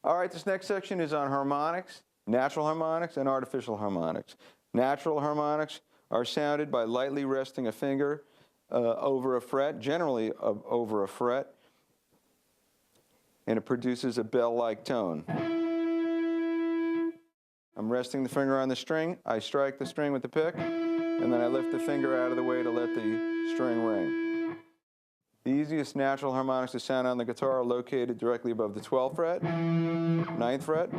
All right, this next section is on harmonics, natural harmonics, and artificial harmonics. Natural harmonics are sounded by lightly resting a finger over a fret, generally over a fret, and it produces a bell-like tone. I'm resting the finger on the string, I strike the string with the pick, and then I lift the finger out of the way to let the string ring. The easiest natural harmonics to sound on the guitar are located directly above the 12th fret, 9th fret,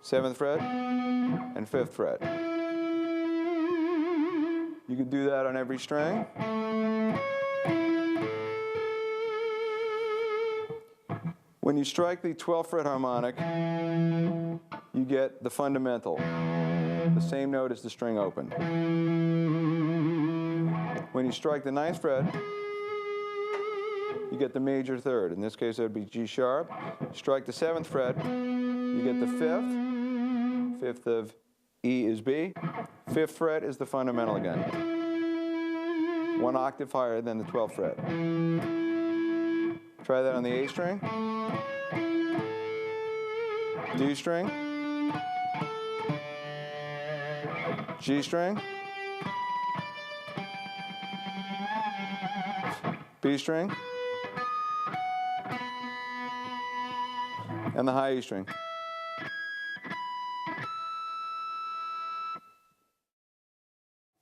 7th fret, and 5th fret. You can do that on every string. When you strike the 12th fret harmonic, you get the fundamental, the same note as the string open. When you strike the 9th fret, you get the major third. In this case, that would be G sharp. Strike the 7th fret, you get the 5th. 5th of E is B. 5th fret is the fundamental again. 1 octave higher than the 12th fret. Try that on the A string. D string. G string. B string. And the high E string.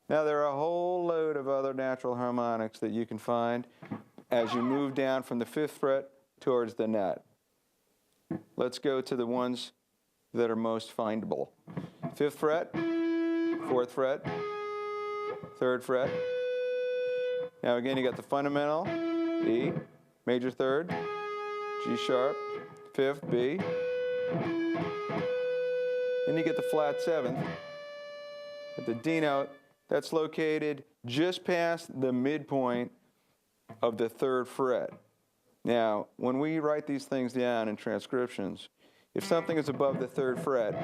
Now there are a whole load of other natural harmonics that you can find as you move down from the 5th fret towards the net. Let's go to the ones that are most findable. 5th fret, 4th fret, 3rd fret. Now again, you got the fundamental, E, major third, G sharp, 5th, B. Then you get the flat 7th at the D note. That's located just past the midpoint of the 3rd fret. Now, when we write these things down in transcriptions, if something is above the 3rd fret,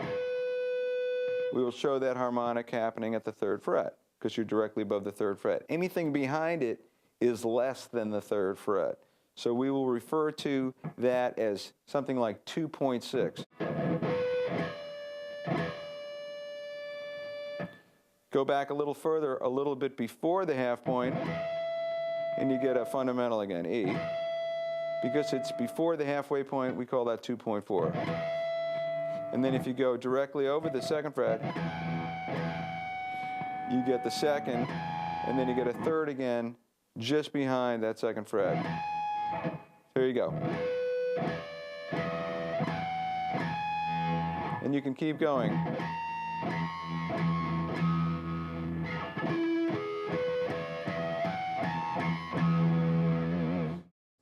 we will show that harmonic happening at the 3rd fret, because you're directly above the 3rd fret. Anything behind it is less than the 3rd fret. So we will refer to that as something like 2.6. Go back a little further, a little bit before the half point, and you get a fundamental again, E. Because it's before the halfway point, we call that 2.4. And then if you go directly over the 2nd fret, you get the 2nd, and then you get a 3rd again, just behind that 2nd fret. There you go. And you can keep going.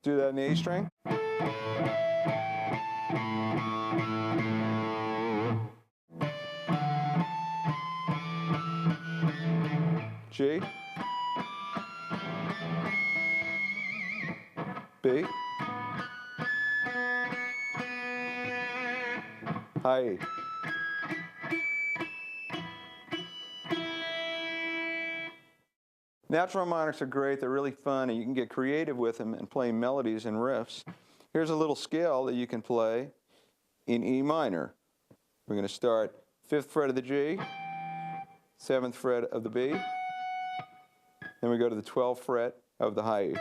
Do that in the A string. G. B. High E. Natural harmonics are great, they're really fun, and you can get creative with them and play melodies and riffs. Here's a little scale that you can play in E minor. We're going to start 5th fret of the G, 7th fret of the B, then we go to the 12th fret of the high E.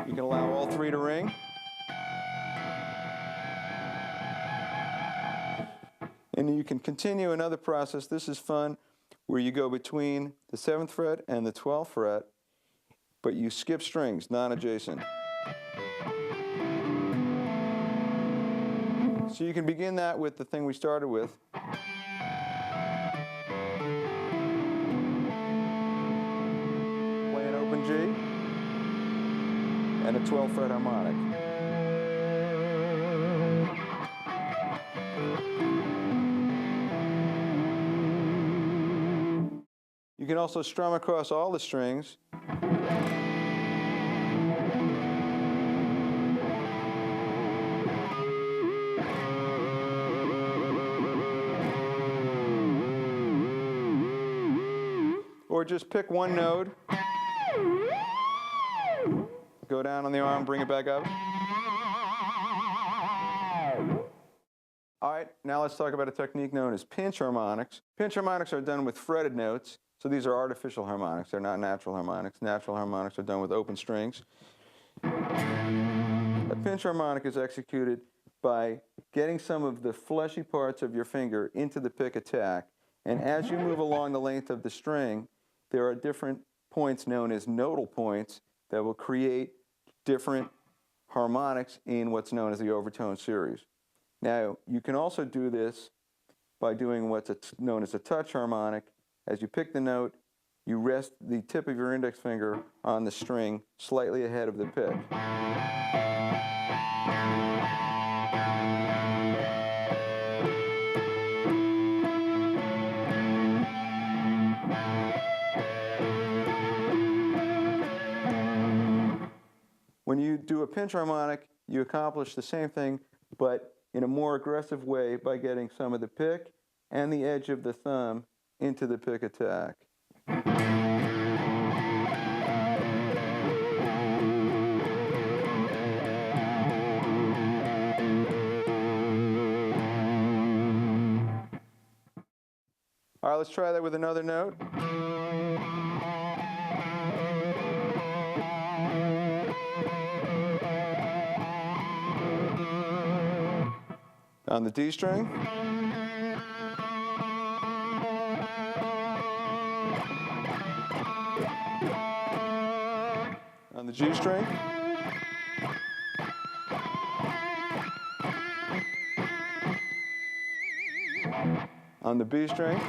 You can allow all 3 to ring. And you can continue another process, this is fun, where you go between the 7th fret and the 12th fret, but you skip strings, non-adjacent. So you can begin that with the thing we started with. Play an open G and a 12th fret harmonic. You can also strum across all the strings. Or just pick one note Go down on the arm, bring it back up. All right, now let's talk about a technique known as pinch harmonics. Pinch harmonics are done with fretted notes, so these are artificial harmonics. They're not natural harmonics. Natural harmonics are done with open strings. A pinch harmonic is executed by getting some of the fleshy parts of your finger into the pick attack, and as you move along the length of the string, there are different points known as nodal points that will create different harmonics in what's known as the overtone series. Now, you can also do this by doing what's known as a touch harmonic. As you pick the note, you rest the tip of your index finger on the string slightly ahead of the pick. When you do a pinch harmonic, you accomplish the same thing, but in a more aggressive way by getting some of the pick and the edge of the thumb into the pick attack. All right, let's try that with another note. On the D string. On the G string. On the B string.